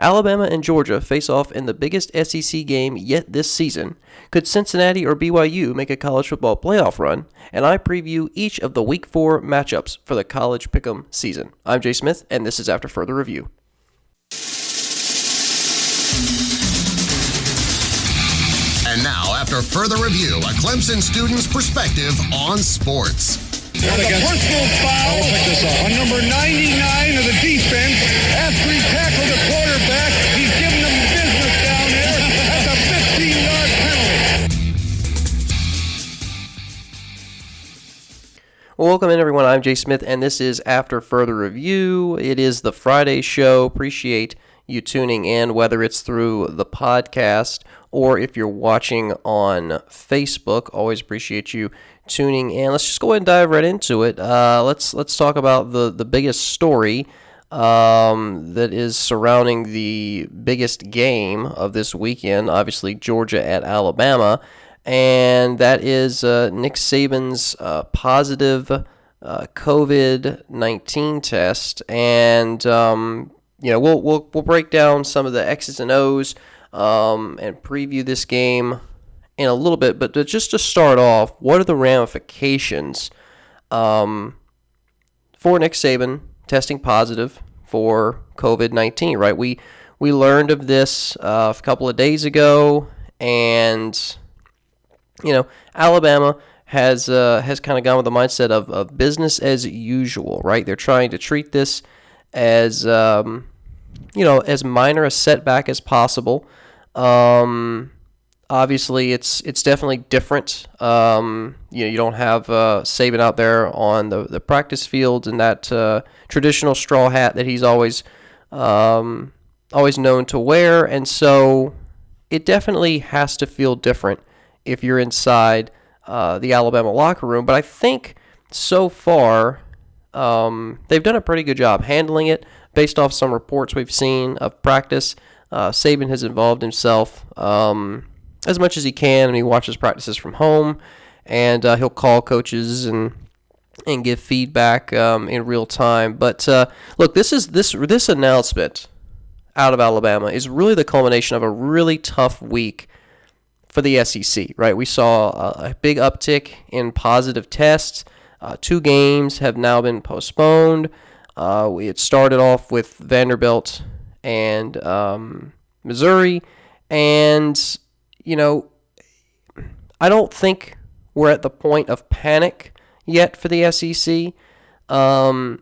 Alabama and Georgia face off in the biggest SEC game yet this season. Could Cincinnati or BYU make a college football playoff run? And I preview each of the Week 4 matchups for the College Pick'em season. I'm Jay Smith, and this is After Further Review. And now, after further review, a Clemson student's perspective on sports. And a personal foul on number 99 of the defense. After he tackled the quarterback, he's giving them business down there. That's a 15-yard penalty. Well, welcome in, everyone. I'm Jay Smith, and this is After Further Review. It is the Friday show. Appreciate you tuning in, whether it's through the podcast or if you're watching on Facebook. Always appreciate you tuning in. Let's just go ahead and dive right into it. Let's talk about the biggest story that is surrounding the biggest game of this weekend, obviously Georgia at Alabama, and that is Nick Saban's positive COVID-19 test. And we'll break down some of the X's and O's and preview this game in a little bit. But just to start off, what are the ramifications for Nick Saban testing positive for COVID-19? Right, we learned of this a couple of days ago, and Alabama has kind of gone with the mindset of business as usual. Right, they're trying to treat this as as minor a setback as possible. Obviously, it's definitely different. You don't have Saban out there on the practice field in that traditional straw hat that he's always known to wear, and so it definitely has to feel different if you're inside the Alabama locker room. But I think so far they've done a pretty good job handling it. Based off some reports we've seen of practice, Saban has involved himself as much as he can, and he watches practices from home, and he'll call coaches and give feedback in real time. But look, this announcement out of Alabama is really the culmination of a really tough week for the SEC. Right, we saw a big uptick in positive tests. 2 games have now been postponed. It started off with Vanderbilt and Missouri, and I don't think we're at the point of panic yet for the SEC.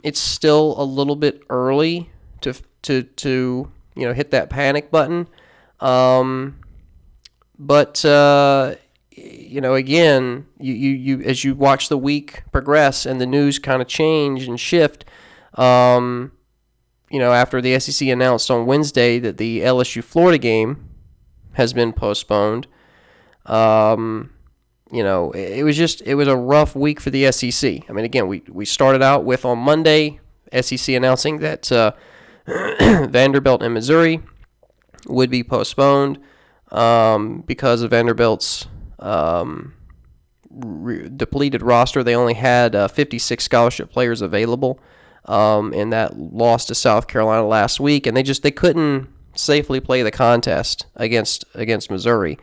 It's still a little bit early to hit that panic button. But again, you as you watch the week progress and the news kind of change and shift. After the SEC announced on Wednesday that the LSU-Florida game has been postponed, it was a rough week for the SEC. I mean, again, we started out with on Monday, SEC announcing that Vanderbilt and Missouri would be postponed because of Vanderbilt's depleted roster. They only had 56 scholarship players available. And that loss to South Carolina last week, and they couldn't safely play the contest against Missouri.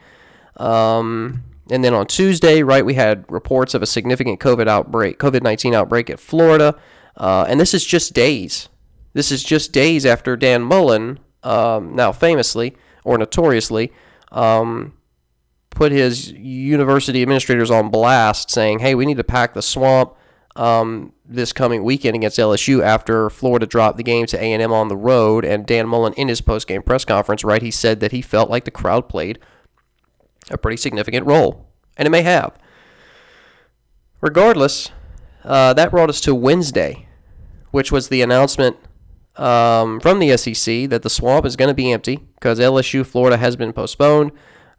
And then on Tuesday, right, we had reports of a significant COVID-19 outbreak at Florida, and this is just days. This is just days after Dan Mullen, now famously or notoriously, put his university administrators on blast, saying, "Hey, we need to pack the swamp this coming weekend against LSU," after Florida dropped the game to A&M on the road. And Dan Mullen, in his post-game press conference, right, he said that he felt like the crowd played a pretty significant role, and it may have. Regardless, that brought us to Wednesday, which was the announcement from the SEC that the swamp is going to be empty because LSU-Florida has been postponed.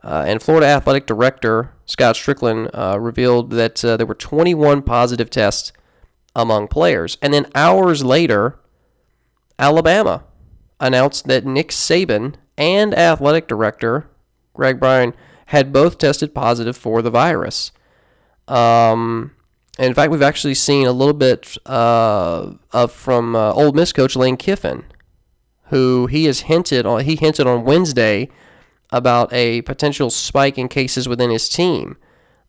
And Florida Athletic Director Scott Strickland revealed that there were 21 positive tests among players. And then hours later, Alabama announced that Nick Saban and Athletic Director Greg Bryan had both tested positive for the virus. In fact, we've actually seen a little bit from Ole Miss coach Lane Kiffin, who he hinted on Wednesday about a potential spike in cases within his team.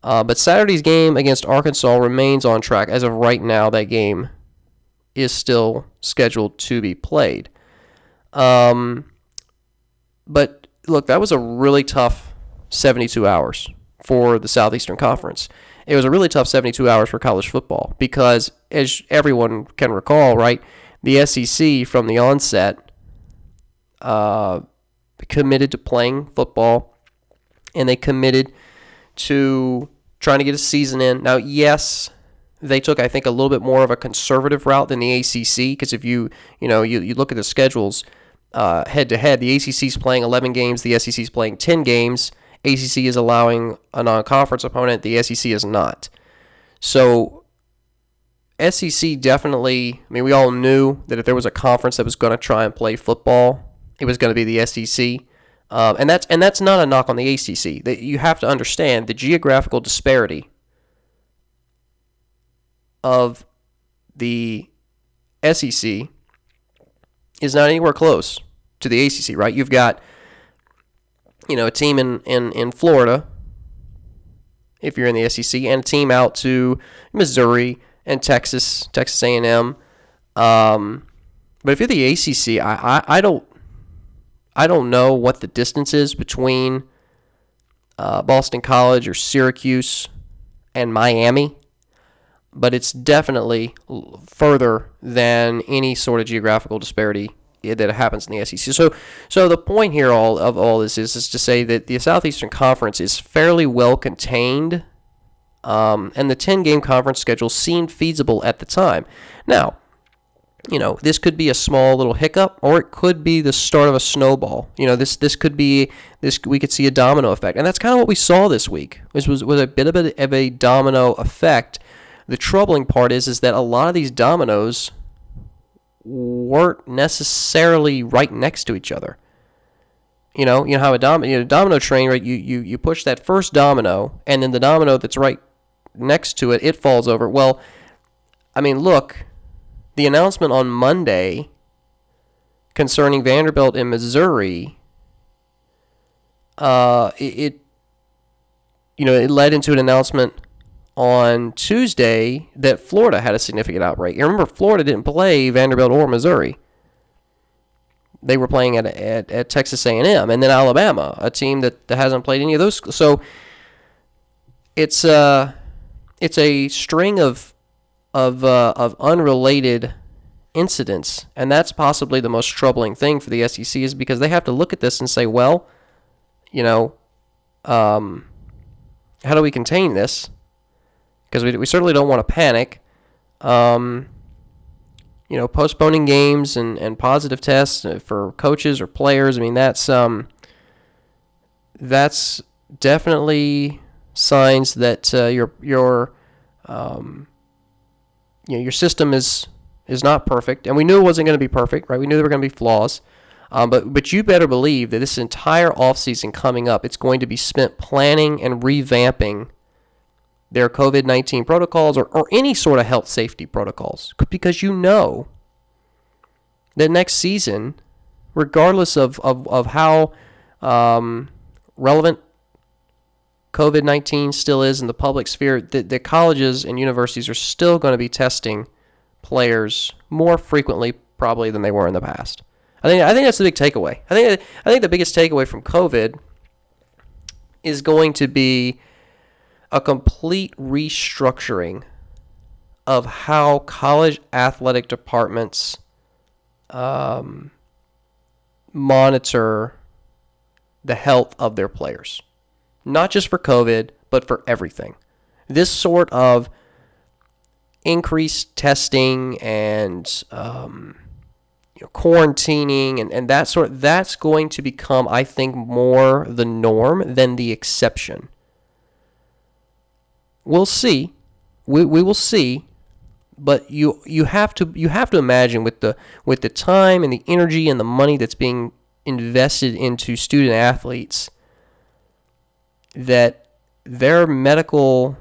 But Saturday's game against Arkansas remains on track. As of right now, that game is still scheduled to be played. But look, that was a really tough 72 hours for the Southeastern Conference. It was a really tough 72 hours for college football because, as everyone can recall, right, the SEC from the onset committed to playing football, and they committed to trying to get a season in. Now, yes, they took, I think, a little bit more of a conservative route than the ACC, because if you look at the schedules head to head, the ACC is playing 11 games, the SEC is playing 10 games. ACC is allowing a non-conference opponent, the SEC is not. So SEC definitely, I mean, we all knew that if there was a conference that was going to try and play football, it was going to be the SEC. And that's not a knock on the ACC. That you have to understand the geographical disparity of the SEC is not anywhere close to the ACC, right? You've got, a team in Florida, if you're in the SEC, and a team out to Missouri and Texas A&M. But if you're the ACC, I don't know what the distance is between Boston College or Syracuse and Miami, but it's definitely further than any sort of geographical disparity that happens in the SEC. So the point here of all this is to say that the Southeastern Conference is fairly well contained, and the 10-game conference schedule seemed feasible at the time. Now, this could be a small little hiccup, or it could be the start of a snowball. This could be we could see a domino effect, and that's kind of what we saw this week. This was a bit of a domino effect. The troubling part is that a lot of these dominoes weren't necessarily right next to each other. You know how a domino train, right? You push that first domino, and then the domino that's right next to it falls over. Well, I mean, look. The announcement on Monday concerning Vanderbilt in Missouri, it led into an announcement on Tuesday that Florida had a significant outbreak. You remember, Florida didn't play Vanderbilt or Missouri. They were playing at Texas A&M, and then Alabama, a team that hasn't played any of those. So it's a string of unrelated incidents, and that's possibly the most troubling thing for the SEC, is because they have to look at this and say, well, how do we contain this? Because we certainly don't want to panic. Postponing games and positive tests for coaches or players, I mean, that's definitely signs that your system is not perfect, and we knew it wasn't going to be perfect, right? We knew there were going to be flaws, but you better believe that this entire offseason coming up, it's going to be spent planning and revamping their COVID-19 protocols or any sort of health safety protocols, because that next season, regardless of how relevant COVID-19 still is in the public sphere, the colleges and universities are still going to be testing players more frequently probably than they were in the past. I think that's the big takeaway. I think the biggest takeaway from COVID is going to be a complete restructuring of how college athletic departments monitor the health of their players. Not just for COVID, but for everything. This sort of increased testing and quarantining and that's going to become, I think, more the norm than the exception. We'll see. We will see, but you have to imagine with the time and the energy and the money that's being invested into student athletes, that their medical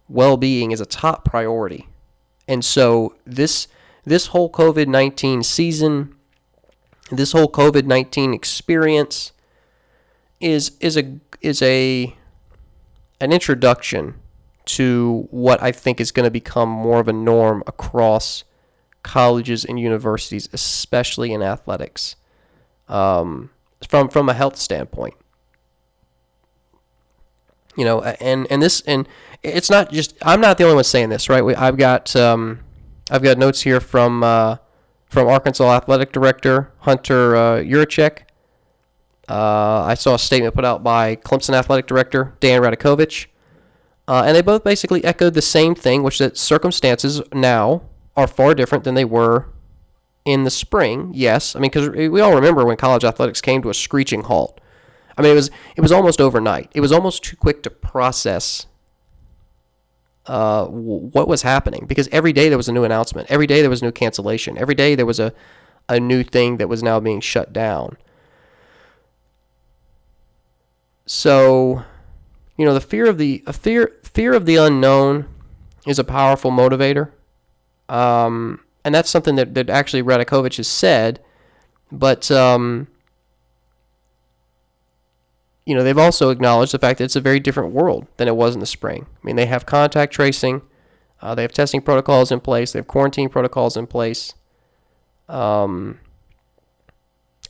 well-being is a top priority. And so this whole COVID-19 season this whole COVID-19 experience is an introduction to what I think is going to become more of a norm across colleges and universities, especially in athletics, from a health standpoint. And it's not just, I'm not the only one saying this, right? I've got notes here from Arkansas Athletic Director Hunter Yurachek. I saw a statement put out by Clemson Athletic Director Dan Radakovich, and they both basically echoed the same thing, which that circumstances now are far different than they were in the spring. Yes, I mean, because we all remember when college athletics came to a screeching halt. I mean, it was almost overnight. It was almost too quick to process what was happening, because every day there was a new announcement. Every day there was a new cancellation. Every day there was a new thing that was now being shut down. So, the fear of the unknown is a powerful motivator, and that's something that actually Radakovich has said. But they've also acknowledged the fact that it's a very different world than it was in the spring. I mean, they have contact tracing, they have testing protocols in place, they have quarantine protocols in place. And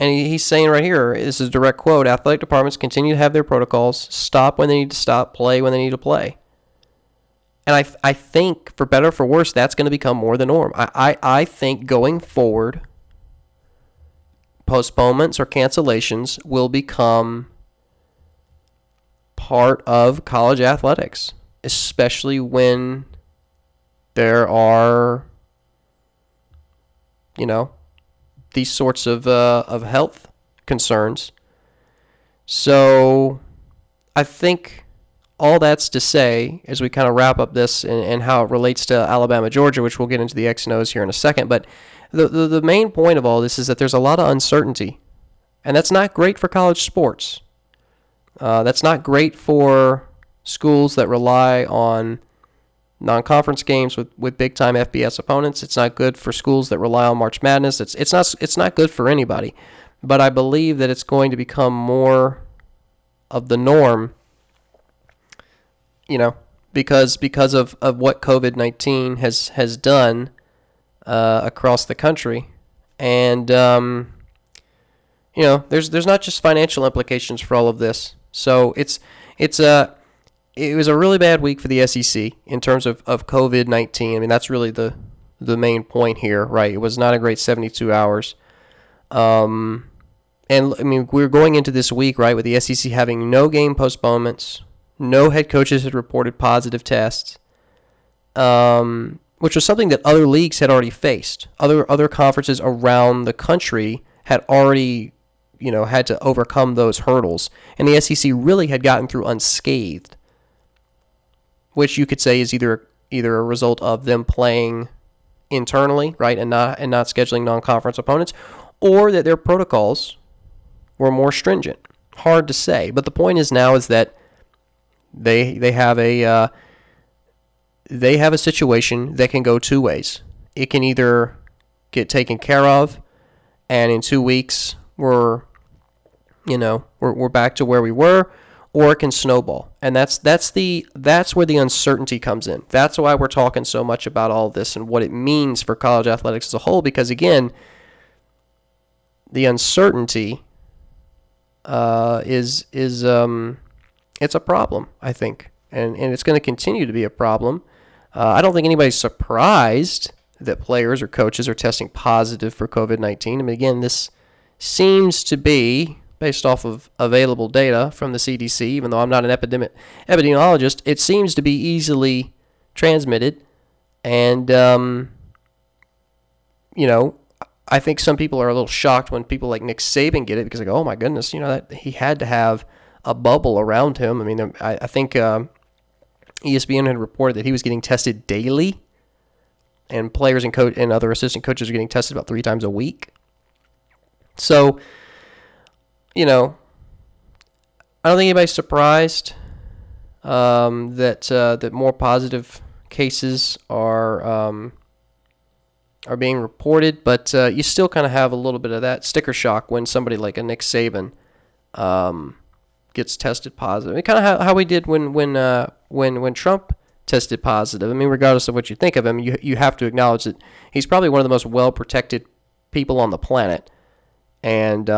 he's saying right here, this is a direct quote, athletic departments continue to have their protocols, stop when they need to stop, play when they need to play. And I think, for better or for worse, that's going to become more the norm. I think going forward, postponements or cancellations will become part of college athletics, especially when there are, these sorts of health concerns. So I think all that's to say, as we kind of wrap up this and how it relates to Alabama, Georgia, which we'll get into the X and O's here in a second, but the main point of all this is that there's a lot of uncertainty, and that's not great for college sports. That's not great for schools that rely on non-conference games with big-time FBS opponents. It's not good for schools that rely on March Madness. It's not good for anybody. But I believe that it's going to become more of the norm, because of what COVID-19 has done across the country. And there's not just financial implications for all of this. So it was a really bad week for the SEC in terms of COVID-19. I mean, that's really the main point here, right? It was not a great 72 hours. And, I mean, we're going into this week, right, with the SEC having no game postponements. No head coaches had reported positive tests, which was something that other leagues had already faced. Other conferences around the country had already, had to overcome those hurdles. And the SEC really had gotten through unscathed, which you could say is either a result of them playing internally, right, and not scheduling non-conference opponents, or that their protocols were more stringent. Hard to say, but the point is that they have a situation that can go two ways. It can either get taken care of, and in 2 weeks we're back to where we were, or it can snowball. And that's where the uncertainty comes in. That's why we're talking so much about all this and what it means for college athletics as a whole, because again, the uncertainty is it's a problem, I think, and it's going to continue to be a problem. I don't think anybody's surprised that players or coaches are testing positive for COVID-19. I mean, again, this seems to be, based off of available data from the CDC, even though I'm not an epidemiologist, it seems to be easily transmitted. And, I think some people are a little shocked when people like Nick Saban get it, because they go, oh my goodness, that he had to have a bubble around him. I mean, I think ESPN had reported that he was getting tested daily, and players and other assistant coaches are getting tested about 3 times a week. So, I don't think anybody's surprised that more positive cases are are being reported, but you still kind of have a little bit of that sticker shock when somebody like a Nick Saban gets tested positive. And kind of how we did when Trump tested positive. I mean, regardless of what you think of him, you have to acknowledge that he's probably one of the most well-protected people on the planet. And,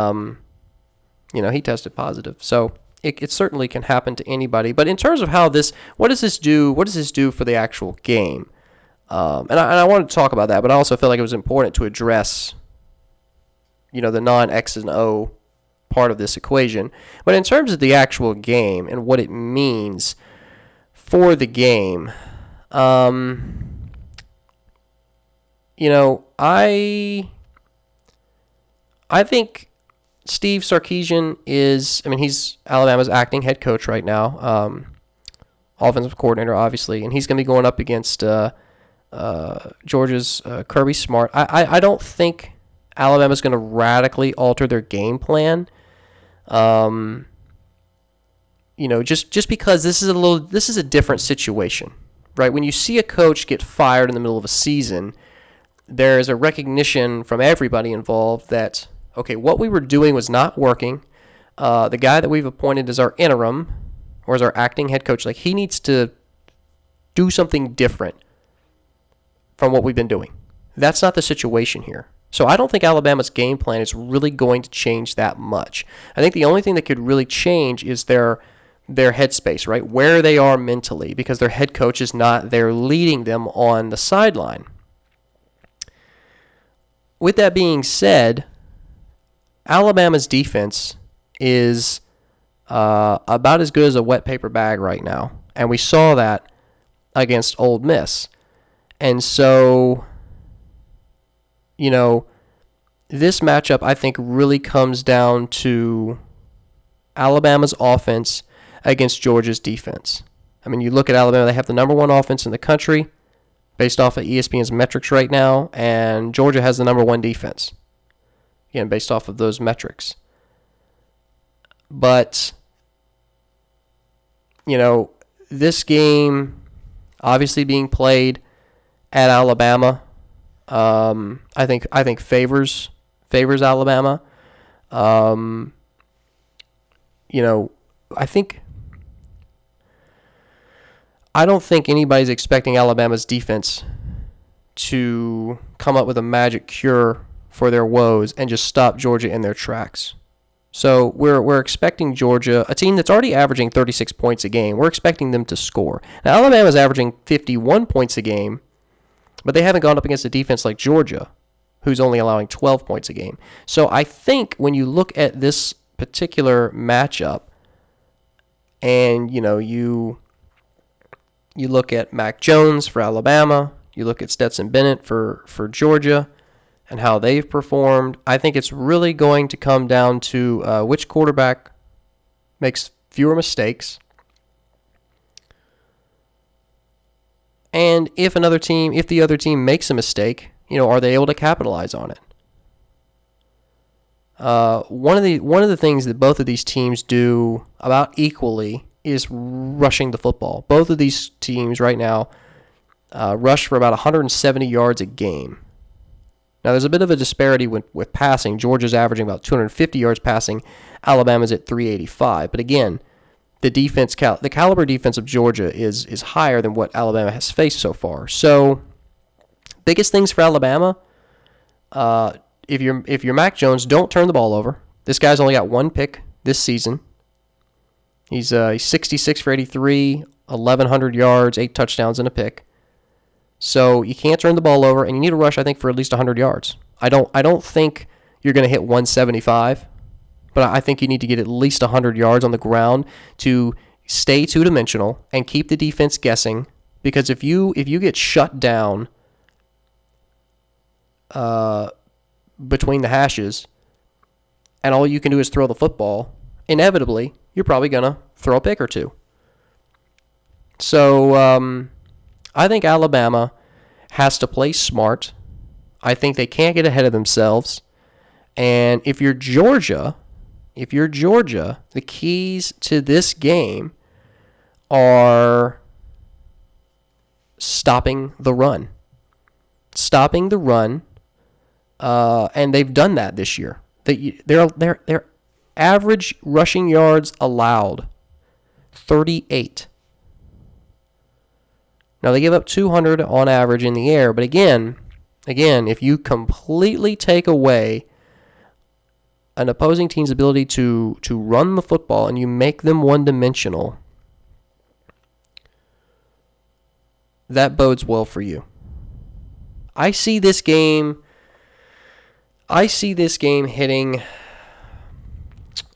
he tested positive. So it certainly can happen to anybody. But in terms of what does this do for the actual game? And I wanted to talk about that, but I also felt like it was important to address, the non-X and O part of this equation. But in terms of the actual game and what it means for the game, I think Steve Sarkisian he's Alabama's acting head coach right now, offensive coordinator, obviously, and he's going to be going up against Georgia's Kirby Smart. I don't think Alabama's going to radically alter their game plan. Just because this is a different situation, right? When you see a coach get fired in the middle of a season, there is a recognition from everybody involved that, okay, what we were doing was not working. The guy that we've appointed as our interim or as our acting head coach, like, he needs to do something different from what we've been doing. That's not the situation here. So I don't think Alabama's game plan is really going to change that much. I think the only thing that could really change is their headspace, right? Where they are mentally, because their head coach is not there leading them on the sideline. With that being said, Alabama's defense is about as good as a wet paper bag right now, and we saw that against Ole Miss. And so, this matchup, I think, really comes down to Alabama's offense against Georgia's defense. I mean, you look at Alabama, they have the number one offense in the country based off of ESPN's metrics right now, and Georgia has the number one defense, again, based off of those metrics. But, this game obviously being played at Alabama, I think favors Alabama. I don't think anybody's expecting Alabama's defense to come up with a magic cure for their woes and just stop Georgia in their tracks. So we're expecting Georgia, a team that's already averaging 36 points a game, we're expecting them to score. Now, Alabama's averaging 51 points a game, but they haven't gone up against a defense like Georgia, who's only allowing 12 points a game. So I think when you look at this particular matchup, and you look at Mac Jones for Alabama, you look at Stetson Bennett for Georgia, and how they've performed, I think it's really going to come down to which quarterback makes fewer mistakes. And if the other team makes a mistake, are they able to capitalize on it? One of the things that both of these teams do about equally is rushing the football. Both of these teams right now rush for about 170 yards a game. Now, there's a bit of a disparity with passing. Georgia's averaging about 250 yards passing. Alabama's at 385. But again, the caliber defense of Georgia is higher than what Alabama has faced so far. So, biggest things for Alabama, if you're Mac Jones, don't turn the ball over. This guy's only got one pick this season. He's 66 for 83, 1,100 yards, 8 touchdowns, and a pick. So you can't turn the ball over, and you need to rush, I think, for at least 100 yards. I don't think you're going to hit 175, but I think you need to get at least 100 yards on the ground to stay two-dimensional and keep the defense guessing. Because if you get shut down between the hashes, and all you can do is throw the football, inevitably you're probably going to throw a pick or two. So I think Alabama has to play smart. I think they can't get ahead of themselves. And if you're Georgia, the keys to this game are stopping the run. stopping the run, and they've done that this year. Their average rushing yards allowed, 38. Now, they give up 200 on average in the air, but again, if you completely take away an opposing team's ability to run the football and you make them one-dimensional, that bodes well for you. I see this game hitting,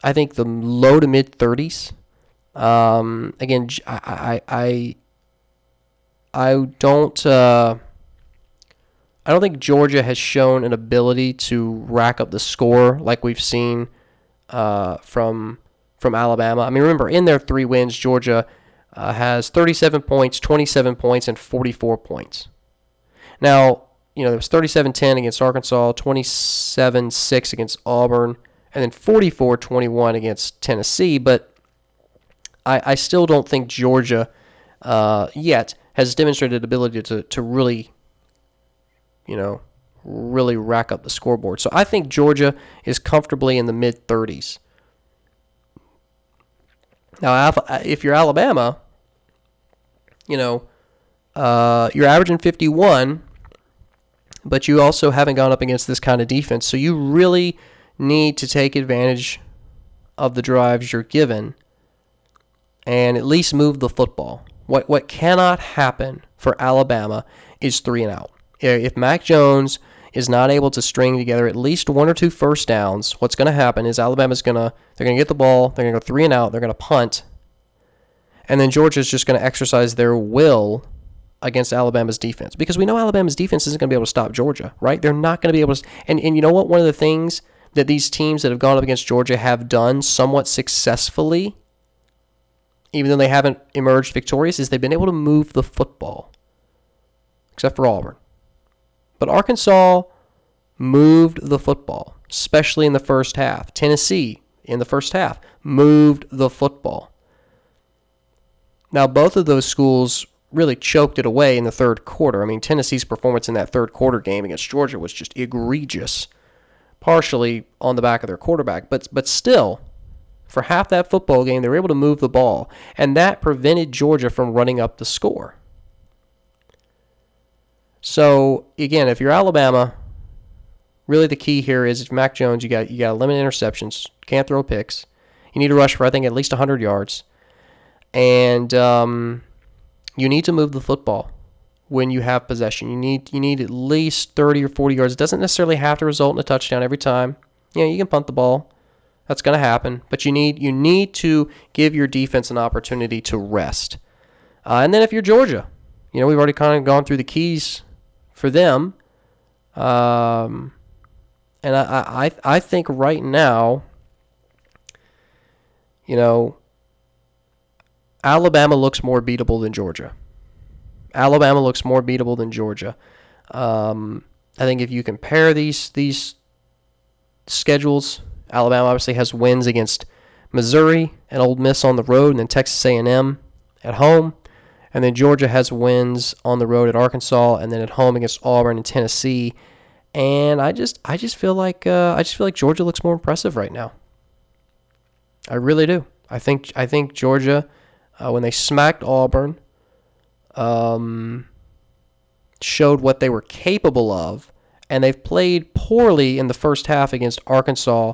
I think, the low to mid 30s. Again, I don't think Georgia has shown an ability to rack up the score like we've seen from Alabama. I mean, remember, in their 3 wins, Georgia has 37 points, 27 points, and 44 points. Now, there was 37-10 against Arkansas, 27-6 against Auburn, and then 44-21 against Tennessee. But I still don't think Georgia yet has demonstrated ability to really, really rack up the scoreboard. So I think Georgia is comfortably in the mid-30s. Now, if you're Alabama, you're averaging 51, but you also haven't gone up against this kind of defense. So you really need to take advantage of the drives you're given and at least move the football. What cannot happen for Alabama is 3 and out. If Mac Jones is not able to string together at least 1 or 2 first downs, what's going to happen is Alabama's they're going to get the ball, they're going to go 3 and out, they're going to punt, and then Georgia's just going to exercise their will against Alabama's defense. Because we know Alabama's defense isn't going to be able to stop Georgia, right? They're not going to be able to. And you know what? One of the things that these teams that have gone up against Georgia have done somewhat successfully, even though they haven't emerged victorious, is they've been able to move the football, except for Auburn. But Arkansas moved the football, especially in the first half. Tennessee, in the first half, moved the football. Now, both of those schools really choked it away in the third quarter. I mean, Tennessee's performance in that third quarter game against Georgia was just egregious, partially on the back of their quarterback. But still, for half that football game, they were able to move the ball, and that prevented Georgia from running up the score. So, again, if you're Alabama, really the key here is if Mac Jones, you got to limit interceptions, can't throw picks. You need to rush for, I think, at least 100 yards. And you need to move the football when you have possession. You need at least 30 or 40 yards. It doesn't necessarily have to result in a touchdown every time. You can punt the ball. That's going to happen. But you need to give your defense an opportunity to rest. And then if you're Georgia, we've already kind of gone through the keys for them. And I think right now, Alabama looks more beatable than Georgia. I think if you compare these schedules, Alabama obviously has wins against Missouri and Ole Miss on the road, and then Texas A&M at home, and then Georgia has wins on the road at Arkansas, and then at home against Auburn and Tennessee. And I just feel like Georgia looks more impressive right now. I really do. I think Georgia, when they smacked Auburn, showed what they were capable of, and they've played poorly in the first half against Arkansas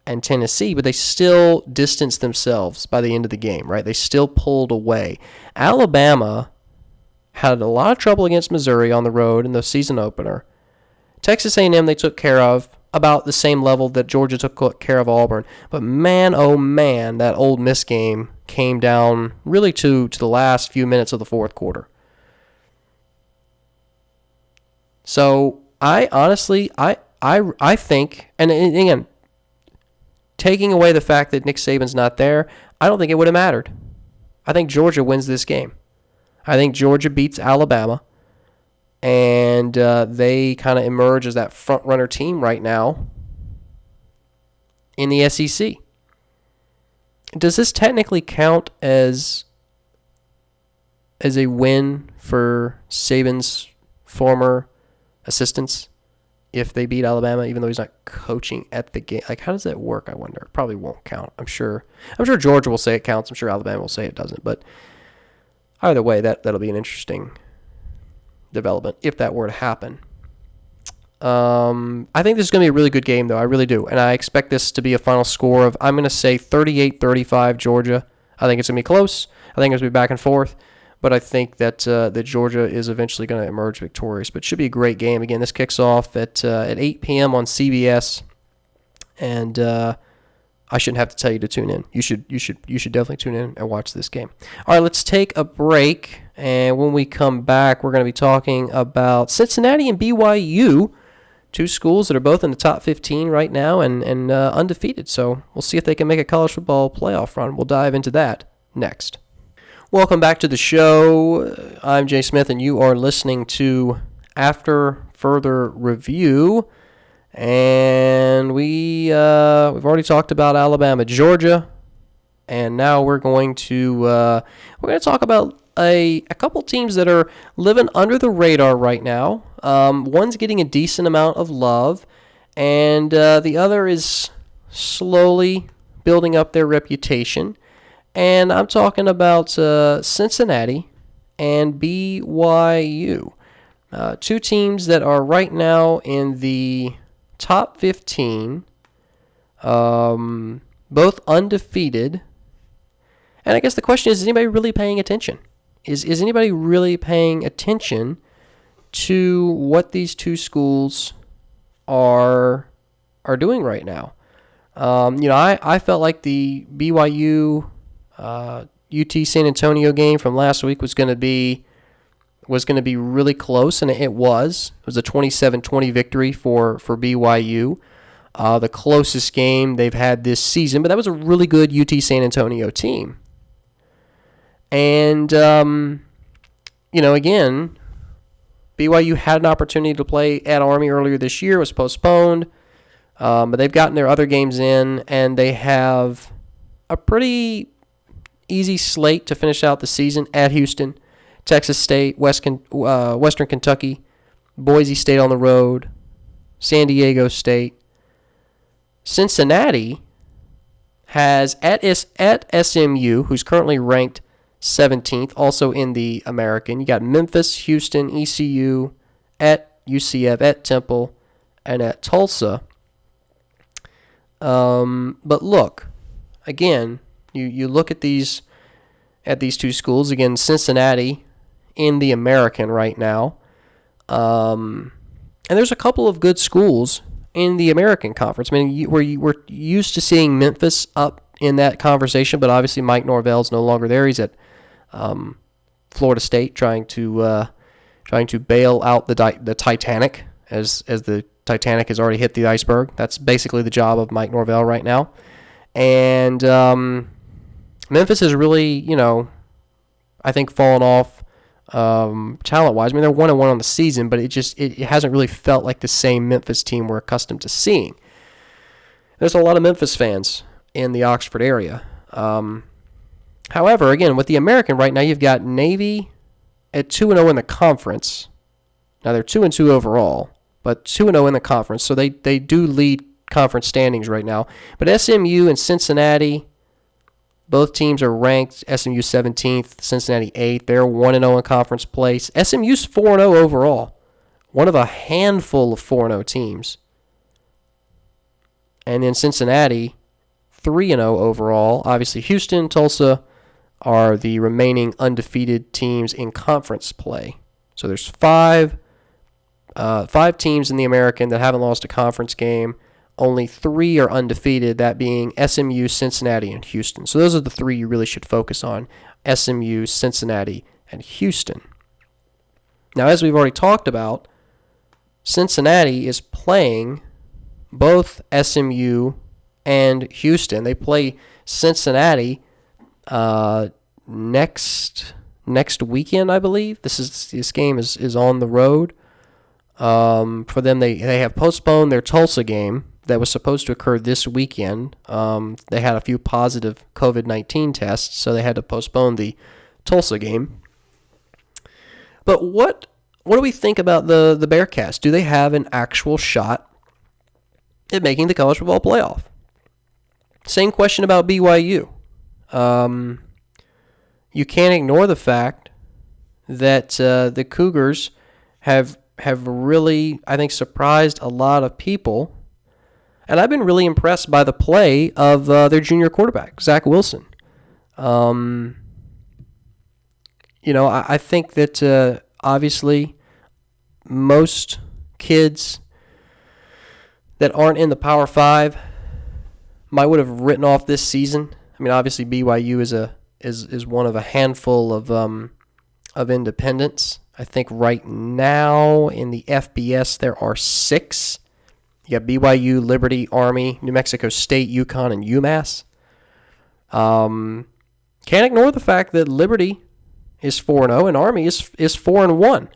and Tennessee, but they still distanced themselves by the end of the game, right? They still pulled away. Alabama had a lot of trouble against Missouri on the road in the season opener. Texas A&M they took care of about the same level that Georgia took care of Auburn. But man, oh man, that Ole Miss game came down really to the last few minutes of the fourth quarter. So I honestly, I think, and again, taking away the fact that Nick Saban's not there, I don't think it would have mattered. I think Georgia wins this game. I think Georgia beats Alabama, and they kind of emerge as that front-runner team right now in the SEC. Does this technically count as a win for Saban's former assistants if they beat Alabama, even though he's not coaching at the game. Like, how does that work, I wonder? It probably won't count, I'm sure. I'm sure Georgia will say it counts. I'm sure Alabama will say it doesn't. But either way, that'll be an interesting development if that were to happen. I think this is going to be a really good game, though. I really do. And I expect this to be a final score of, I'm going to say 38-35 Georgia. I think it's going to be close. I think it's going to be back and forth. But I think that Georgia is eventually going to emerge victorious. But it should be a great game. Again, this kicks off at 8 p.m. on CBS. And I shouldn't have to tell you to tune in. You should definitely tune in and watch this game. All right, let's take a break. And when we come back, we're going to be talking about Cincinnati and BYU, two schools that are both in the top 15 right now and undefeated. So we'll see if they can make a college football playoff run. We'll dive into that next. Welcome back to the show. I'm Jay Smith, and you are listening to After Further Review. And we've already talked about Alabama, Georgia, and now we're going to talk about a couple teams that are living under the radar right now. One's getting a decent amount of love, and the other is slowly building up their reputation. And I'm talking about Cincinnati and BYU, two teams that are right now in the top 15, both undefeated. And I guess the question is anybody really paying attention? Is anybody really paying attention to what these two schools are doing right now? I felt like the BYU UT San Antonio game from last week was going to be really close, and it was. It was a 27-20 victory for BYU, the closest game they've had this season. But that was a really good UT San Antonio team. And, again, BYU had an opportunity to play at Army earlier this year. It was postponed. But they've gotten their other games in, and they have a pretty easy slate to finish out the season at Houston, Texas State, Western Kentucky, Boise State on the road, San Diego State. Cincinnati has at SMU, who's currently ranked 17th, also in the American. You got Memphis, Houston, ECU, at UCF, at Temple, and at Tulsa. But look, again, you look at these two schools. Again, Cincinnati in the American right now. And there's a couple of good schools in the American Conference. I mean, we're used to seeing Memphis up in that conversation, but obviously Mike Norvell's no longer there. He's at Florida State trying to bail out the Titanic as the Titanic has already hit the iceberg. That's basically the job of Mike Norvell right now. And Memphis has really, I think fallen off talent-wise. I mean, they're 1-1 on the season, but it hasn't really felt like the same Memphis team we're accustomed to seeing. There's a lot of Memphis fans in the Oxford area. However, again, with the American right now, you've got Navy at 2-0 in the conference. Now, they're 2-2 overall, but 2-0 in the conference, so they do lead conference standings right now. But SMU and Cincinnati, both teams are ranked. SMU 17th, Cincinnati 8th. They're 1-0 in conference place. SMU's 4-0 overall, one of a handful of 4-0 teams. And then Cincinnati, 3-0 overall. Obviously, Houston, Tulsa are the remaining undefeated teams in conference play. So there's five teams in the American that haven't lost a conference game. Only 3 are undefeated, that being SMU, Cincinnati, and Houston. So those are the 3 you really should focus on: SMU, Cincinnati, and Houston. Now, as we've already talked about, Cincinnati is playing both SMU and Houston. They play Cincinnati next weekend, I believe. This game is on the road. For them, they have postponed their Tulsa game that was supposed to occur this weekend. They had a few positive COVID-19 tests, so they had to postpone the Tulsa game. But what what do we think about the Bearcats? Do they have an actual shot at making the college football playoff? Same question about BYU. You can't ignore the fact that the Cougars have really, I think, surprised a lot of people. And I've been really impressed by the play of their junior quarterback, Zach Wilson. I think that obviously most kids that aren't in the Power 5 might would have written off this season. I mean, obviously BYU is one of a handful of independents. I think right now in the FBS there are 6. You got BYU, Liberty, Army, New Mexico State, UConn, and UMass. Can't ignore the fact that Liberty is 4-0 and Army is 4-1.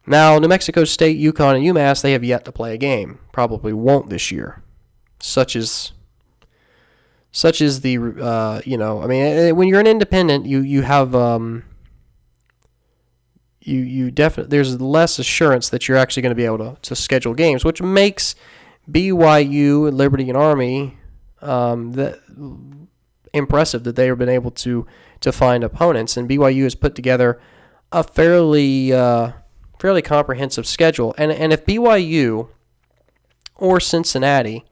Now, New Mexico State, UConn, and UMass, they have yet to play a game. Probably won't this year. Such is the, when you're an independent, you have, you definitely, there's less assurance that you're actually going to be able to schedule games, which makes BYU, Liberty, and Army impressive that they have been able to find opponents. And BYU has put together a fairly comprehensive schedule. And if BYU or Cincinnati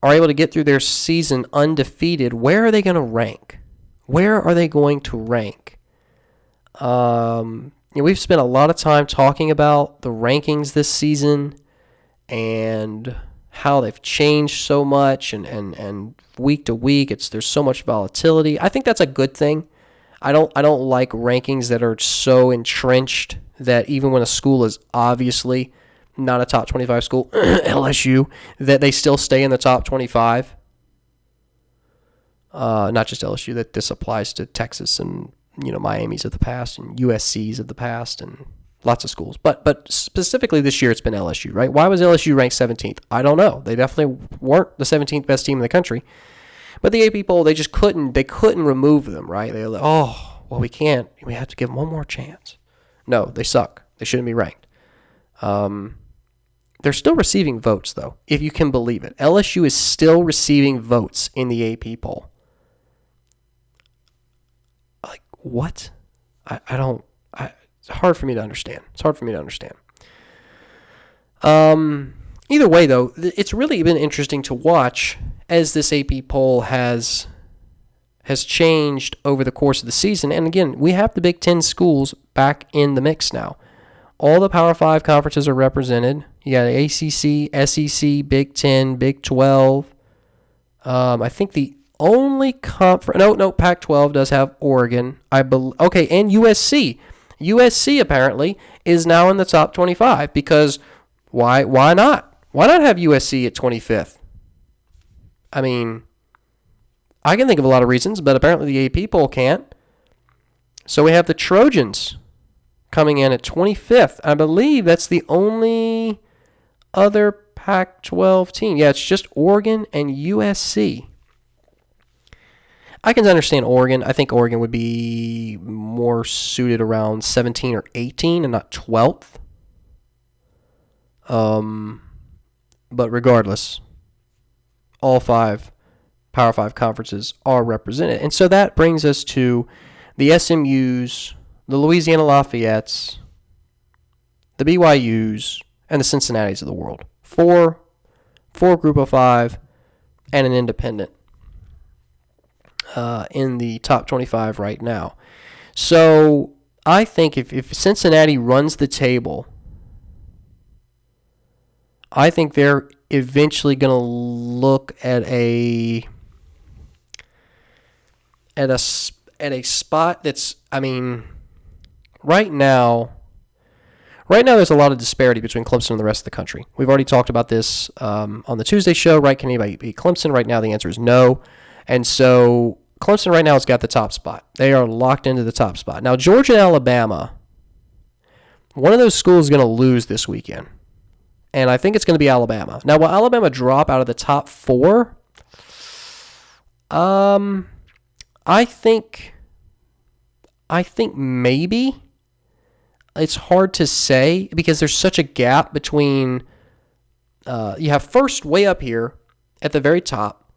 are able to get through their season undefeated, where are they going to rank? Where are they going to rank? We've spent a lot of time talking about the rankings this season and how they've changed so much and week to week there's so much volatility. I think that's a good thing. I don't like rankings that are so entrenched that even when a school is obviously not a top 25 school, LSU, that they still stay in the top 25. Not just LSU, that this applies to Texas and Miami's of the past and USC's of the past and lots of schools. But specifically this year it's been LSU, right? Why was LSU ranked 17th? I don't know. They definitely weren't the 17th best team in the country. But the AP poll, they just couldn't remove them, right? They were like, we can't. We have to give them one more chance. No, they suck. They shouldn't be ranked. They're still receiving votes, though, if you can believe it. LSU is still receiving votes in the AP poll. Like, what? It's hard for me to understand. Either way, though, it's really been interesting to watch as this AP poll has changed over the course of the season. And again, we have the Big Ten schools back in the mix now. All the Power 5 conferences are represented. You got ACC, SEC, Big 10, Big 12. I think the only conference... No, Pac-12 does have Oregon. And USC. USC, apparently, is now in the top 25 because why not? Why not have USC at 25th? I mean, I can think of a lot of reasons, but apparently the AP poll can't. So we have the Trojans coming in at 25th. I believe that's the only other Pac-12 team. Yeah, it's just Oregon and USC. I can understand Oregon. I think Oregon would be more suited around 17 or 18 and not 12th. But regardless, all 5 Power 5 conferences are represented. And so that brings us to the SMUs, the Louisiana Lafayettes, the BYUs, and the Cincinnatis of the world. Four group of 5 and an independent in the top 25 right now. So I think if Cincinnati runs the table, I think they're eventually going to look at a spot that's, I mean, right now there's a lot of disparity between Clemson and the rest of the country. We've already talked about this on the Tuesday show, right? Can anybody beat Clemson? Right now the answer is no. And so Clemson right now has got the top spot. They are locked into the top spot. Now Georgia and Alabama, one of those schools is going to lose this weekend. And I think it's going to be Alabama. Now, will Alabama drop out of the top 4? I think maybe. it's hard to say because there's such a gap between you have first way up here at the very top,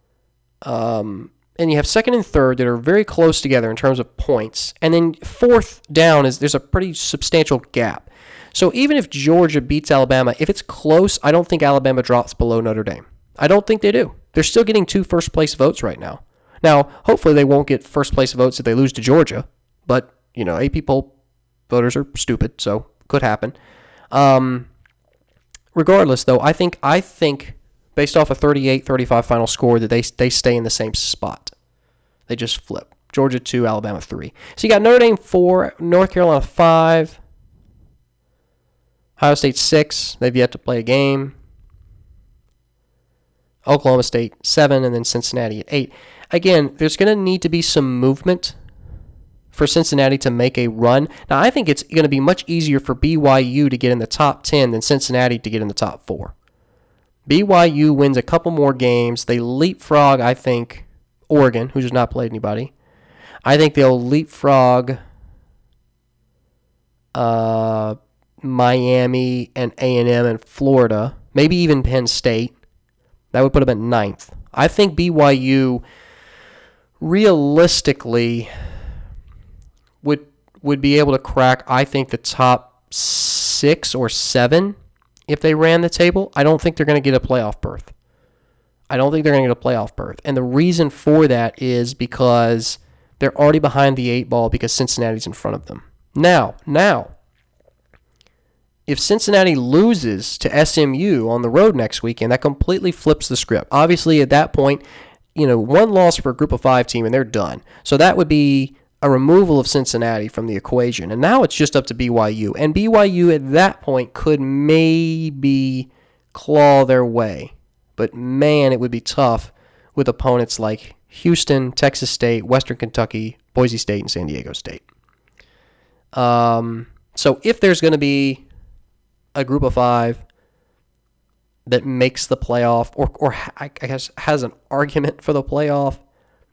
and you have second and third that are very close together in terms of points, and then fourth down there's a pretty substantial gap. So even if Georgia beats Alabama, if it's close, I don't think Alabama drops below Notre Dame. I don't think they do. They're still getting 2 first-place votes right now. Now, hopefully they won't get first-place votes if they lose to Georgia, but, AP poll voters are stupid, so could happen. Regardless, though, I think based off a 38-35 final score that they stay in the same spot. They just flip. Georgia 2, Alabama 3. So you got Notre Dame 4, North Carolina 5, Ohio State 6. They've yet to play a game. Oklahoma State 7, and then Cincinnati at 8. Again, there's going to need to be some movement for Cincinnati to make a run. Now, I think it's going to be much easier for BYU to get in the top 10 than Cincinnati to get in the top 4. BYU wins a couple more games. They leapfrog, I think, Oregon, who's not played anybody. I think they'll leapfrog Miami and A&M and Florida, maybe even Penn State. That would put them at 9th. I think BYU realistically would be able to crack, I think, the top 6 or 7 if they ran the table. I don't think they're going to get a playoff berth. And the reason for that is because they're already behind the 8 ball because Cincinnati's in front of them. Now, if Cincinnati loses to SMU on the road next weekend, that completely flips the script. Obviously, at that point, one loss for a group of 5 team and they're done. So that would be a removal of Cincinnati from the equation. And now it's just up to BYU. And BYU at that point could maybe claw their way. But man, it would be tough with opponents like Houston, Texas State, Western Kentucky, Boise State, and San Diego State. So if there's going to be a group of 5 that makes the playoff or I guess has an argument for the playoff,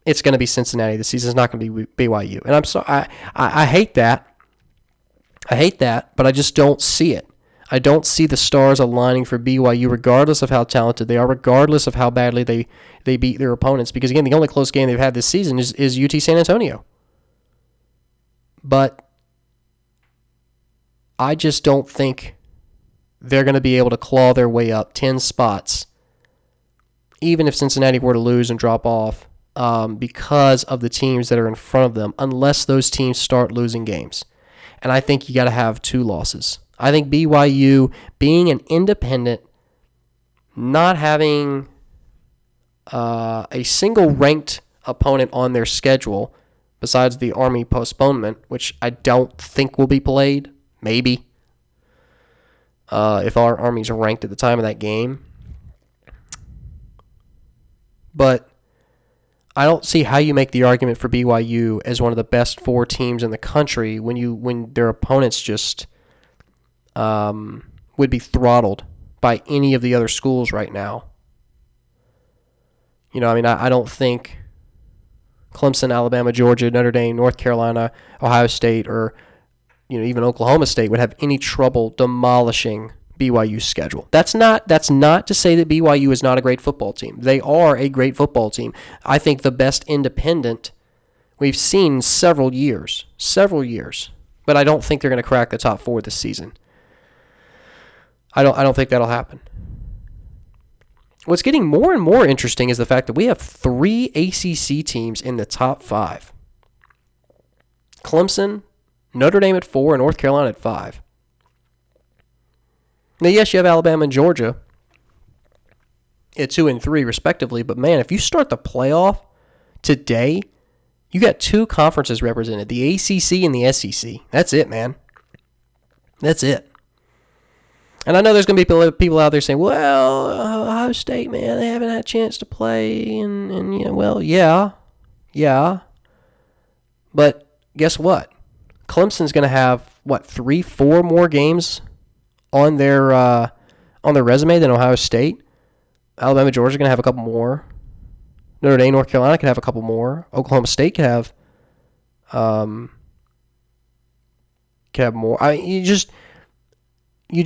it's going to be Cincinnati. The season's not going to be BYU. And I'm sorry, I hate that. But I just don't see it. I don't see the stars aligning for BYU regardless of how talented they are, regardless of how badly they beat their opponents. Because, again, the only close game they've had this season is UT San Antonio. But I just don't think they're going to be able to claw their way up 10 spots, even if Cincinnati were to lose and drop off, because of the teams that are in front of them, unless those teams start losing games. And I think you got to have 2 losses. I think BYU, being an independent, not having a single ranked opponent on their schedule, besides the Army postponement, which I don't think will be played, maybe, if our Armies are ranked at the time of that game. But I don't see how you make the argument for BYU as one of the best 4 teams in the country when their opponents just would be throttled by any of the other schools right now. I don't think Clemson, Alabama, Georgia, Notre Dame, North Carolina, Ohio State, or even Oklahoma State would have any trouble demolishing BYU's schedule. That's not to say that BYU is not a great football team. They are a great football team. I think the best independent we've seen in several years. But I don't think they're going to crack the top 4 this season. I don't think that'll happen. What's getting more and more interesting is the fact that we have 3 ACC teams in the top 5. Clemson, Notre Dame at 4, and North Carolina at 5. Now, yes, you have Alabama and Georgia at 2 and 3, respectively. But, man, if you start the playoff today, you got 2 conferences represented, the ACC and the SEC. That's it, man. That's it. And I know there's going to be people out there saying, well, Ohio State, man, they haven't had a chance to play. And well, yeah. But guess what? Clemson's going to have, 3-4 more games on their resume than Ohio State. Alabama, Georgia are going to have a couple more. Notre Dame, North Carolina could have a couple more. Oklahoma State could have could have more. You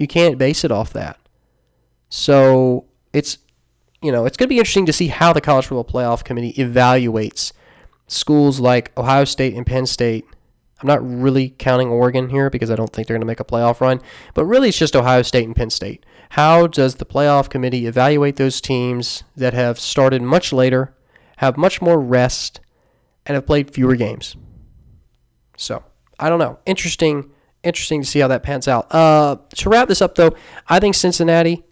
can't base it off that. So it's going to be interesting to see how the College Football Playoff Committee evaluates schools like Ohio State and Penn State. I'm not really counting Oregon here because I don't think they're going to make a playoff run, but really it's just Ohio State and Penn State. How does the playoff committee evaluate those teams that have started much later, have much more rest, and have played fewer games? So, I don't know. Interesting to see how that pans out. To wrap this up, though, I think Cincinnati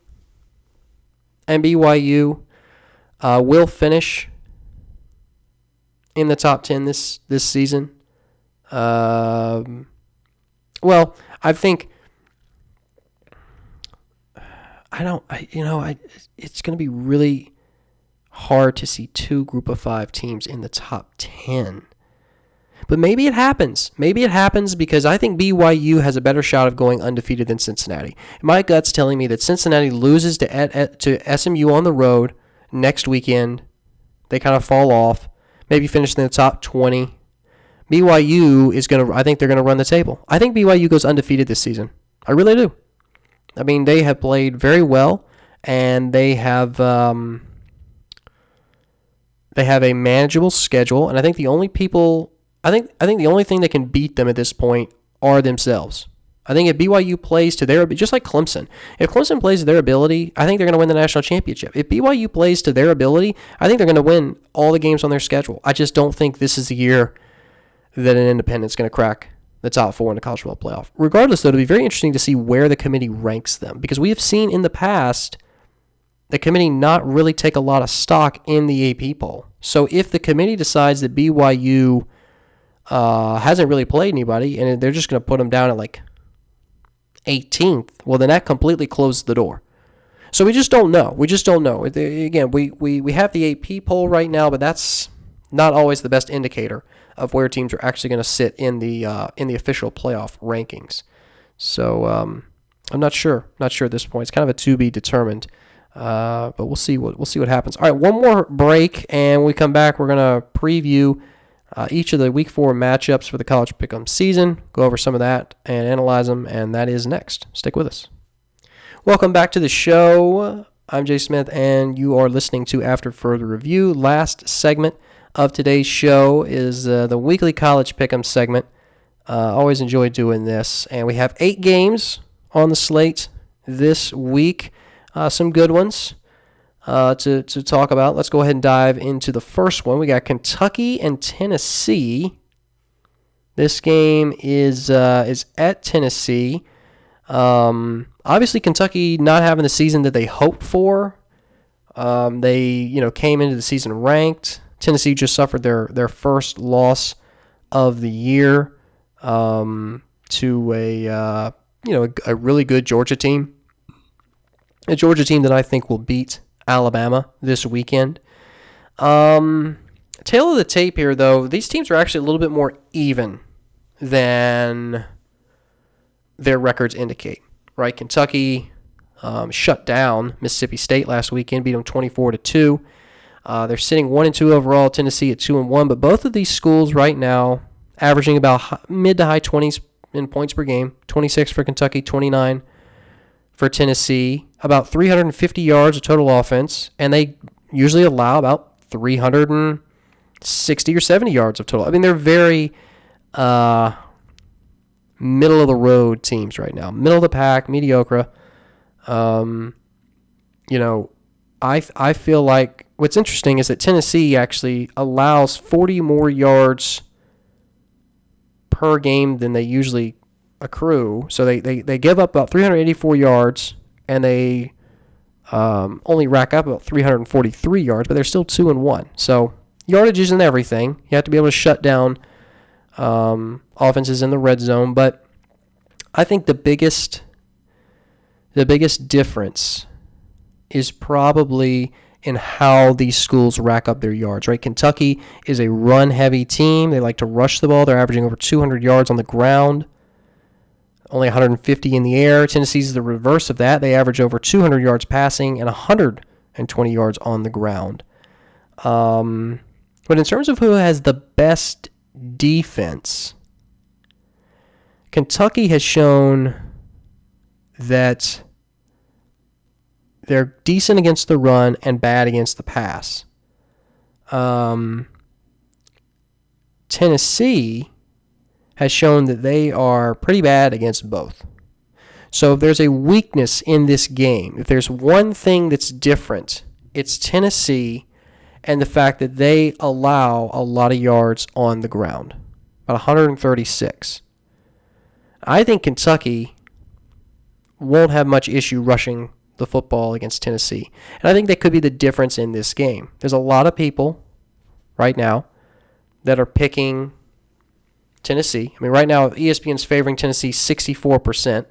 and BYU will finish in the top 10 this season. Well, I think it's going to be really hard to see two Group of 5 teams in the top 10. But maybe it happens. Maybe it happens because I think BYU has a better shot of going undefeated than Cincinnati. My gut's telling me that Cincinnati loses to SMU on the road next weekend. They kind of fall off. Maybe finish in the top 20. BYU I think they're going to run the table. I think BYU goes undefeated this season. I really do. I mean, they have played very well, and they have a manageable schedule, and I think the only people... I think the only thing that can beat them at this point are themselves. I think if BYU plays to their, just like Clemson, if Clemson plays to their ability, I think they're going to win the national championship. If BYU plays to their ability, I think they're going to win all the games on their schedule. I just don't think this is the year that an independent's going to crack the top 4 in the college football playoff. Regardless, though, it'll be very interesting to see where the committee ranks them, because we have seen in the past the committee not really take a lot of stock in the AP poll. So if the committee decides that BYU hasn't really played anybody, and they're just going to put them down at like 18th, well, then that completely closes the door. So we just don't know. Again, we have the AP poll right now, but that's not always the best indicator of where teams are actually going to sit in the official playoff rankings. So I'm not sure. Not sure at this point. It's kind of a to be determined. But we'll see what happens. All right, one more break, and when we come back, we're going to preview each of the Week 4 matchups for the College Pick'em season, go over some of that and analyze them, and that is next. Stick with us. Welcome back to the show. I'm Jay Smith, and you are listening to After Further Review. Last segment of today's show is the weekly College Pick'em segment. Always enjoy doing this, and we have 8 games on the slate this week. Some good ones to talk about. Let's go ahead and dive into the first one. We got Kentucky and Tennessee. This game is at Tennessee. Obviously, Kentucky not having the season that they hoped for. They came into the season ranked. Tennessee just suffered their first loss of the year to a really good Georgia team. A Georgia team that I think will beat Alabama this weekend. Tail of the tape here, though, these teams are actually a little bit more even than their records indicate. Right? Kentucky shut down Mississippi State last weekend, beat them 24-2. They're sitting 1-2 overall. Tennessee at 2-1, but both of these schools right now averaging about mid to high 20s in points per game. 26 for Kentucky, 29 for Tennessee. About 350 yards of total offense, and they usually allow about 360 or 70 yards of total. I mean, they're very middle of the road teams right now. Middle of the pack, mediocre. I feel like what's interesting is that Tennessee actually allows 40 more yards per game than they usually accrue. So they give up about 384 yards, and they only rack up about 343 yards, but they're still 2-1. So yardage isn't everything. You have to be able to shut down offenses in the red zone. But I think the biggest difference is probably in how these schools rack up their yards, right? Kentucky is a run-heavy team. They like to rush the ball. They're averaging over 200 yards on the ground, only 150 in the air. Tennessee's the reverse of that. They average over 200 yards passing and 120 yards on the ground. But in terms of who has the best defense, Kentucky has shown that they're decent against the run and bad against the pass. Tennessee has shown that they are pretty bad against both. So if there's a weakness in this game, if there's one thing that's different, it's Tennessee and the fact that they allow a lot of yards on the ground, about 136. I think Kentucky won't have much issue rushing the football against Tennessee. And I think that could be the difference in this game. There's a lot of people right now that are picking Tennessee. I mean, right now, ESPN's favoring Tennessee 64%.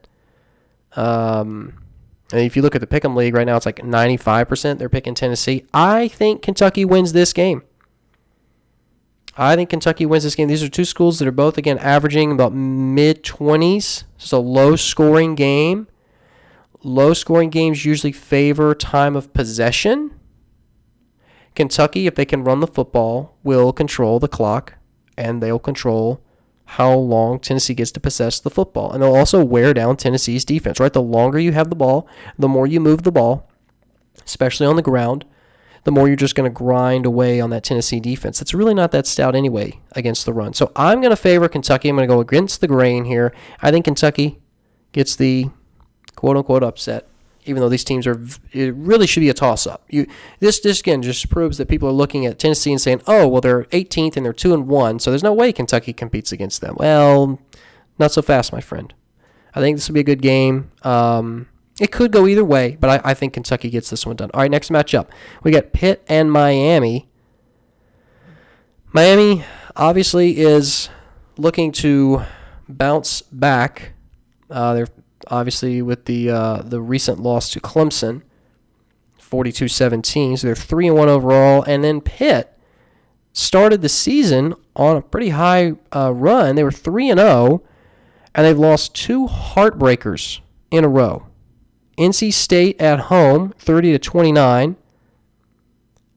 And if you look at the Pick'em League right now, it's like 95%. They're picking Tennessee. I think Kentucky wins this game. These are two schools that are both, again, averaging about mid-20s. It's a low-scoring game. Low-scoring games usually favor time of possession. Kentucky, if they can run the football, will control the clock, and they'll control how long Tennessee gets to possess the football. And they'll also wear down Tennessee's defense, right? The longer you have the ball, the more you move the ball, especially on the ground, the more you're just going to grind away on that Tennessee defense. It's really not that stout anyway against the run. So I'm going to favor Kentucky. I'm going to go against the grain here. I think Kentucky gets the quote-unquote upset, even though these teams it really should be a toss-up. This again just proves that people are looking at Tennessee and saying, oh, well, they're 18th and they're 2-1, so there's no way Kentucky competes against them. Well, not so fast, my friend. I think this will be a good game. It could go either way, but I think Kentucky gets this one done. All right, next matchup. We got Pitt and Miami. Miami obviously is looking to bounce back. They're obviously with the recent loss to Clemson, 42-17. So they're 3-1 overall. And then Pitt started the season on a pretty high run. They were 3-0, and they've lost two heartbreakers in a row. NC State at home, 30-29,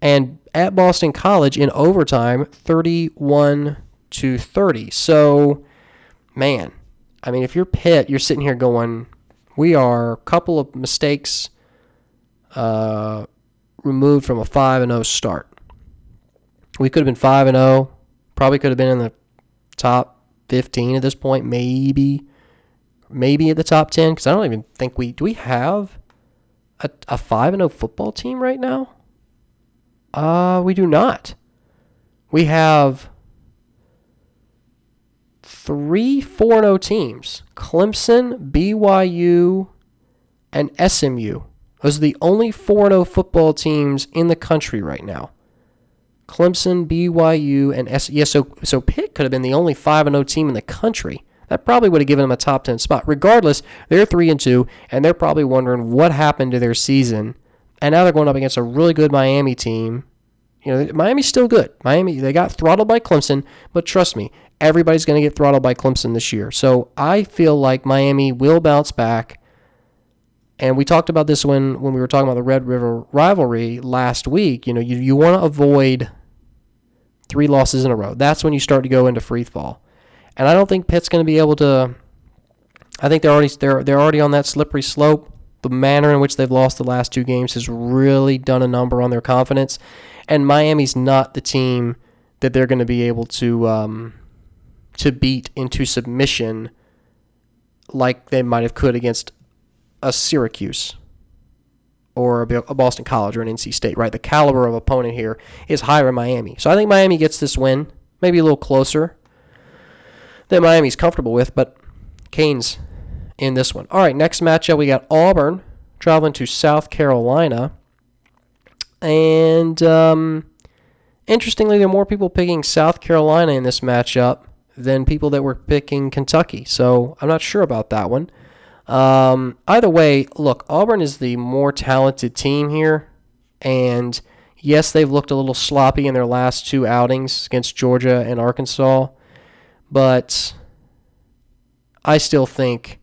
and at Boston College in overtime, 31-30. So, man, I mean, if you're Pitt, you're sitting here going, we are a couple of mistakes removed from a 5-0 start. We could have been 5-0, probably could have been in the top 15 at this point, maybe at the top 10, because I don't even think do we have a 5-0 football team right now? We do not. We have 3 4-0 teams: Clemson, BYU, and SMU. Those are the only 4-0 football teams in the country right now. Clemson, BYU, and SMU. Yeah, so Pitt could have been the only 5-0 team in the country. That probably would have given them a top 10 spot. Regardless, they're 3-2, and they're probably wondering what happened to their season. And now they're going up against a really good Miami team. You know, Miami's still good. Miami, they got throttled by Clemson, but trust me, everybody's going to get throttled by Clemson this year. So I feel like Miami will bounce back. And we talked about this when we were talking about the Red River rivalry last week. You know, you want to avoid 3 losses in a row. That's when you start to go into free fall. And I don't think Pitt's going to be able to. I think they're already on that slippery slope. The manner in which they've lost the last 2 games has really done a number on their confidence. And Miami's not the team that they're going to be able to beat into submission like they might have could against a Syracuse or a Boston College or an NC State, right? The caliber of opponent here is higher in Miami. So I think Miami gets this win, maybe a little closer that Miami's comfortable with, but Canes in this one. All right, next matchup, we got Auburn traveling to South Carolina. And interestingly, there are more people picking South Carolina in this matchup than people that were picking Kentucky. So I'm not sure about that one. Either way, look, Auburn is the more talented team here. And yes, they've looked a little sloppy in their last 2 outings against Georgia and Arkansas. But I still think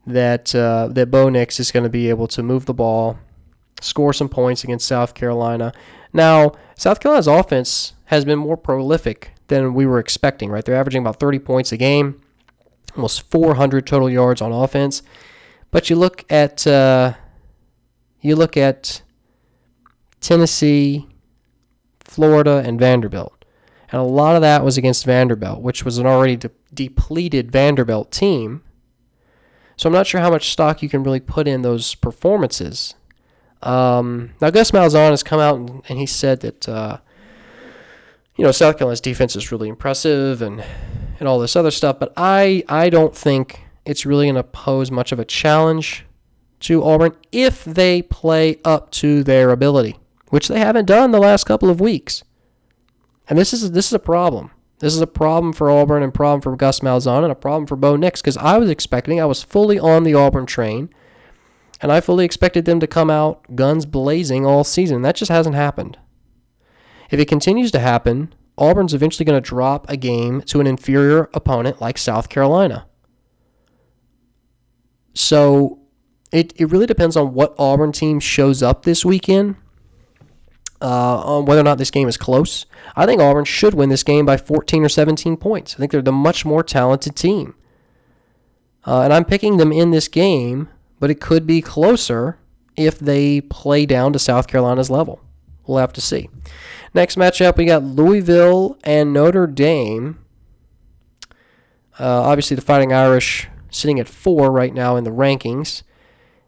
that Bo Nix is going to be able to move the ball, score some points against South Carolina. Now, South Carolina's offense has been more prolific than we were expecting, right? They're averaging about 30 points a game, almost 400 total yards on offense. But you look at Tennessee, Florida, and Vanderbilt. And a lot of that was against Vanderbilt, which was an already depleted Vanderbilt team. So I'm not sure how much stock you can really put in those performances. Now, Gus Malzahn has come out and he said that, South Carolina's defense is really impressive and all this other stuff, but I don't think it's really going to pose much of a challenge to Auburn if they play up to their ability, which they haven't done the last couple of weeks. And this is a problem. This is a problem for Auburn and a problem for Gus Malzahn and a problem for Bo Nix, because I was fully on the Auburn train, and I fully expected them to come out guns blazing all season. That just hasn't happened. If it continues to happen, Auburn's eventually going to drop a game to an inferior opponent like South Carolina. So it really depends on what Auburn team shows up this weekend, on whether or not this game is close. I think Auburn should win this game by 14 or 17 points. I think they're the much more talented team. And I'm picking them in this game, but it could be closer if they play down to South Carolina's level. We'll have to see. Next matchup, we got Louisville and Notre Dame. Obviously, the Fighting Irish sitting at 4 right now in the rankings,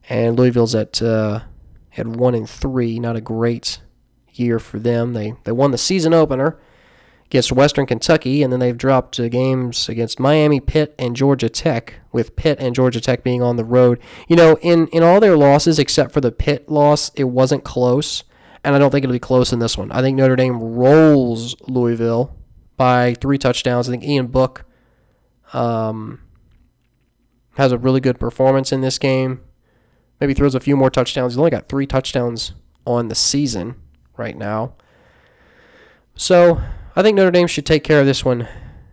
and Louisville's at 1-3. Not a great year for them. They won the season opener against Western Kentucky, and then they've dropped games against Miami, Pitt, and Georgia Tech, with Pitt and Georgia Tech being on the road. In all their losses except for the Pitt loss, it wasn't close, and I don't think it'll be close in this one. I think Notre Dame rolls Louisville by 3 touchdowns. I think Ian Book has a really good performance in this game. Maybe throws a few more touchdowns. He's only got 3 touchdowns on the season right now. So I think Notre Dame should take care of this one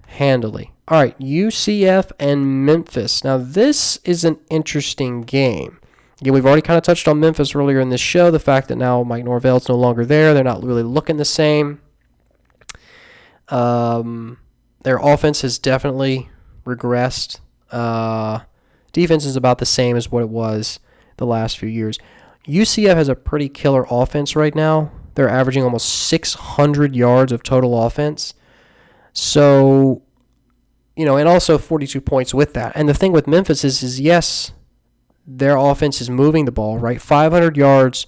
handily. All right, UCF and Memphis. Now, this is an interesting game. Again, we've already kind of touched on Memphis earlier in this show, the fact that now Mike Norvell's no longer there. They're not really looking the same. Their offense has definitely regressed. Defense is about the same as what it was the last few years. UCF has a pretty killer offense right now. They're averaging almost 600 yards of total offense. So, and also 42 points with that. And the thing with Memphis is yes, their offense is moving the ball, right? 500 yards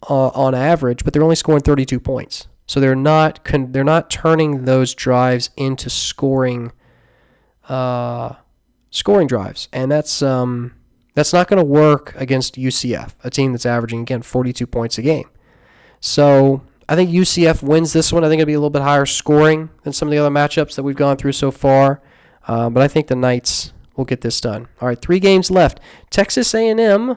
on average, but they're only scoring 32 points. So they're not turning those drives into scoring drives, and that's not going to work against UCF, a team that's averaging, again, 42 points a game. So I think UCF wins this one. I think it'll be a little bit higher scoring than some of the other matchups that we've gone through so far, but I think the Knights will get this done. All right, 3 games left. Texas A&M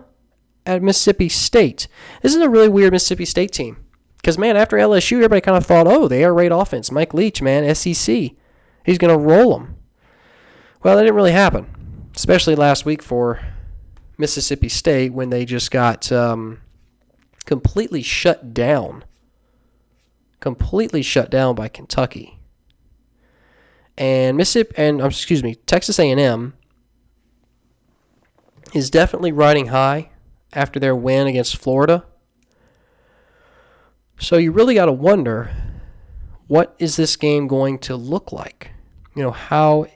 at Mississippi State. This is a really weird Mississippi State team because, man, after LSU, everybody kind of thought, the air raid offense, Mike Leach, man, SEC, he's going to roll them. Well, that didn't really happen, especially last week for Mississippi State when they just got completely shut down by Kentucky. And Texas A&M is definitely riding high after their win against Florida. So you really got to wonder, what is this game going to look like? How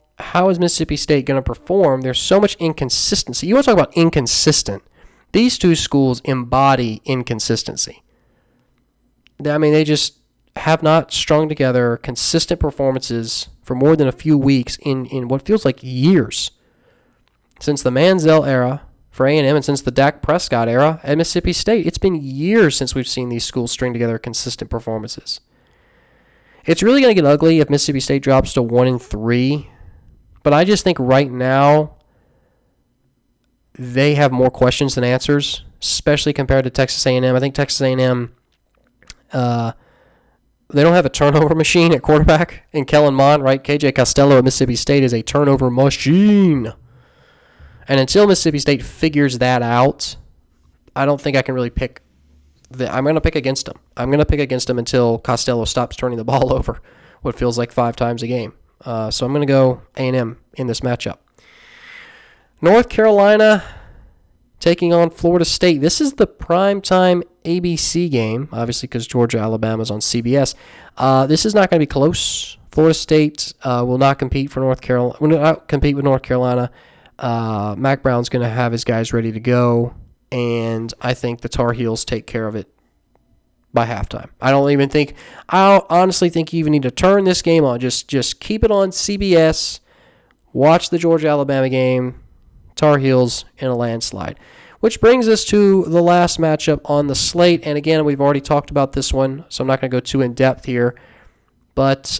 is Mississippi State going to perform? There's so much inconsistency. You want to talk about inconsistent. These two schools embody inconsistency. They just have not strung together consistent performances for more than a few weeks in what feels like years. Since the Manziel era for A&M and since the Dak Prescott era at Mississippi State, it's been years since we've seen these schools string together consistent performances. It's really going to get ugly if Mississippi State drops to 1-3. But I just think right now they have more questions than answers, especially compared to Texas A&M. I think Texas A&M, they don't have a turnover machine at quarterback in Kellen Mond, right? KJ Costello at Mississippi State is a turnover machine. And until Mississippi State figures that out, I don't think I can really pick. I'm going to pick against them. I'm going to pick against them until Costello stops turning the ball over, what feels like 5 times a game. So I'm going to go A&M in this matchup. North Carolina taking on Florida State. This is the primetime ABC game, obviously because Georgia, Alabama's on CBS. This is not going to be close. Florida State will not compete for North Carolina. Will not compete with North Carolina. Mac Brown's going to have his guys ready to go, and I think the Tar Heels take care of it by halftime. I honestly think you even need to turn this game on. Just keep it on CBS. Watch the Georgia-Alabama game. Tar Heels in a landslide. Which brings us to the last matchup on the slate. And again, we've already talked about this one, so I'm not going to go too in-depth here. But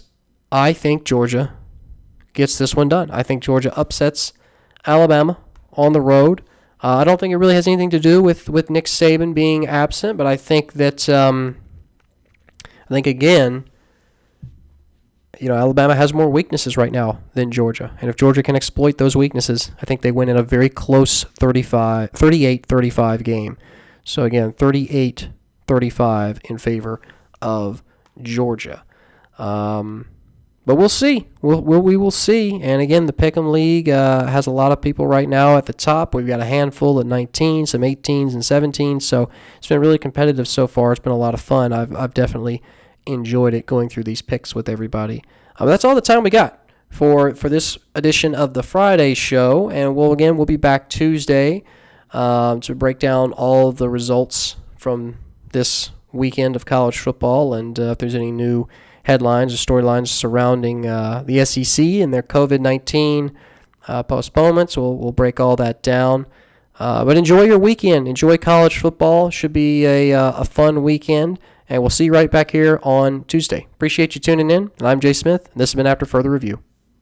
I think Georgia gets this one done. I think Georgia upsets Alabama on the road. I don't think it really has anything to do with Nick Saban being absent, but I think that, again, Alabama has more weaknesses right now than Georgia. And if Georgia can exploit those weaknesses, I think they win in a very close 38-35 game. So, again, 38-35 in favor of Georgia. But we'll see. We will see. And, again, the Pick'em League has a lot of people right now at the top. We've got a handful at 19, some 18s and 17s. So it's been really competitive so far. It's been a lot of fun. I've definitely enjoyed it going through these picks with everybody. That's all the time we got for this edition of the Friday show, and we'll be back Tuesday to break down all of the results from this weekend of college football, and if there's any new headlines or storylines surrounding the SEC and their COVID-19 postponements, we'll break all that down. But enjoy your weekend. Enjoy college football. Should be a fun weekend. And we'll see you right back here on Tuesday. Appreciate you tuning in. And I'm Jay Smith, and this has been After Further Review.